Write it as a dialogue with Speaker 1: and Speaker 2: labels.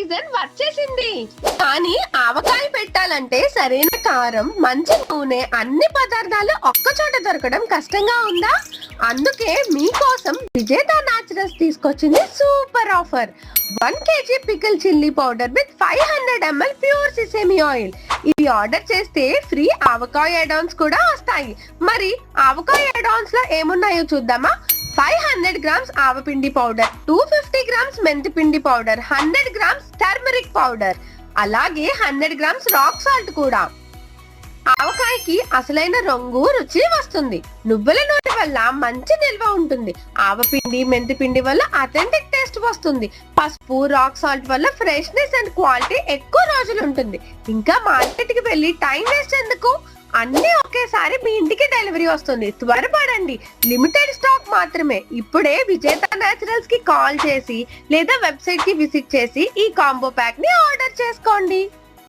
Speaker 1: Season వచ్చేసింది. కానీ ఆవకాయ పెట్టాలంటే సరైన కారం, మంచి నూనె, అన్ని పదార్థాలు ఒక్కచోట దొరకడం కష్టంగా ఉందా? అందుకే మీకోసం విజేత న్యాచురల్స్ తీసుకొచ్చింది super offer. 1 kg pickle chilli powder with 500 ml pure sesame oil. ఇది ఆర్డర్ చేస్తే ఫ్రీ ఆవకాయ యాడ్-ఆన్స్ కూడా వస్తాయి. మరి ఆవకాయ యాడ్-ఆన్స్ లో ఏమున్నాయో చూద్దామా? 500 grams ఆవపిండి పౌడర్, 250 grams మెంతిపిండి పౌడర్, 100 grams టర్మరిక్ పౌడర్, అలాగే 100 grams రాక్ సాల్ట్ కూడా. ఆవకాయకి అసలైన రంగు, రుచి వస్తుంది. నువ్వుల నూనె వల్ల మంచి నిల్వ ఉంటుంది. ఆవపిండి, మెంతిపిండి వల్ల అథెంటిక్ టేస్ట్ వస్తుంది. పసుపు, రాక్ సాల్ట్ వల్ల ఫ్రెష్నెస్ అండ్ క్వాలిటీ ఎక్కువ రోజులు ఉంటుంది. ఇంకా మార్కెట్ కి వెళ్ళి టైం వేస్ట్ ఎందుకు? అన్ని ఒకేసారి మీ ఇంటికి డెలివరీ వస్తుంది. త్వరపడండి, లిమిటెడ్ స్టాక్ మాత్రమే. ఇప్పుడే విజేత న్యాచురల్స్ కి కాల్ చేసి లేదా వెబ్సైట్ కి విజిట్ చేసి ఈ కాంబో ప్యాక్ ని ఆర్డర్ చేసుకోండి.